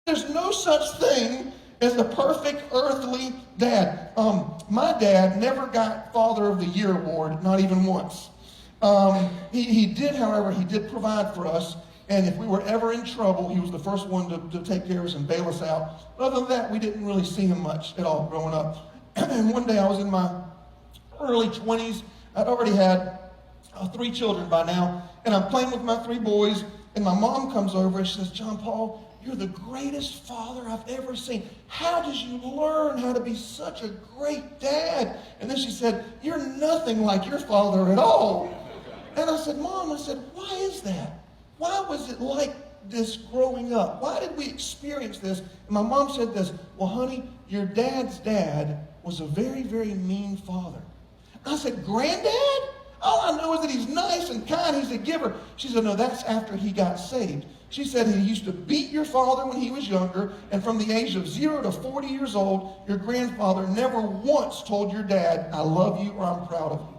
There's no such thing as the perfect earthly dad. My dad never got Father of the Year award, not even once. He did, however, he did provide for us. And if we were ever in trouble, he was the first one to take care of us and bail us out. But other than that, we didn't really see him much at all growing up. And one day I was in my early 20s. I'd already had 3 children by now. And I'm playing with my 3 boys. And my mom comes over and she says, "John Paul, you're the greatest father I've ever seen. How did you learn how to be such a great dad?" And then she said, "You're nothing like your father at all." And I said, "Mom," I said, "why is that? Why was it like this growing up? Why did we experience this?" And my mom said this, "Well, honey, your dad's dad was a very, very mean father." I said, "Granddad? All I know is that he's nice and kind. He's a giver." She said, "No, that's after he got saved." She said he used to beat your father when he was younger, and from the age of 0 to 40 years old, your grandfather never once told your dad, "I love you" or "I'm proud of you."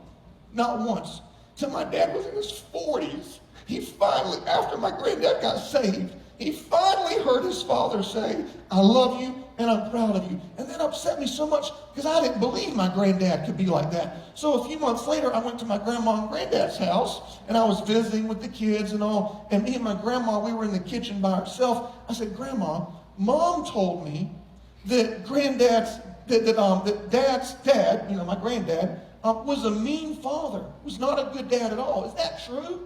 Not once. Till my dad was in his 40s. He finally, after my granddad got saved, he finally heard his father say, "I love you and I'm proud of you." And that upset me so much because I didn't believe my granddad could be like that. So a few months later, I went to my grandma and granddad's house and I was visiting with the kids and all. And me and my grandma, we were in the kitchen by ourselves. I said, "Grandma, Mom told me that that Dad's dad, my granddad, was a mean father, was not a good dad at all. Is that true?"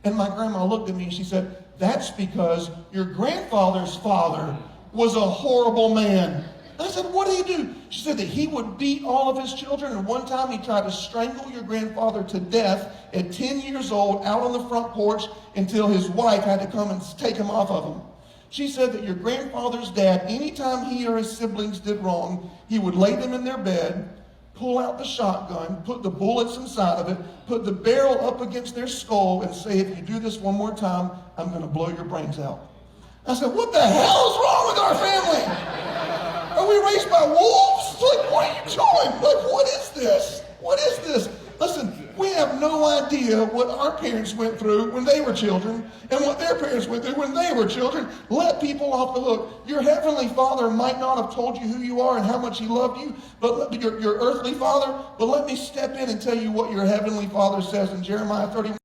And my grandma looked at me and she said, "That's because your grandfather's father was a horrible man." I said, "What did he do?" She said that he would beat all of his children, and one time he tried to strangle your grandfather to death at 10 years old out on the front porch until his wife had to come and take him off of him. She said that your grandfather's dad, anytime he or his siblings did wrong, he would lay them in their bed, pull out the shotgun, put the bullets inside of it, put the barrel up against their skull, and say, "If you do this one more time, I'm going to blow your brains out." I said, "What the hell is wrong with our family? Are we raised by wolves? Like, what are you doing? Like, what is this? What is this?" Listen, we have no idea what our parents went through when they were children and what their parents went through when they were children. Let people off the hook. Your heavenly Father might not have told you who you are and how much he loved you, but your earthly father, but let me step in and tell you what your heavenly Father says in Jeremiah 31.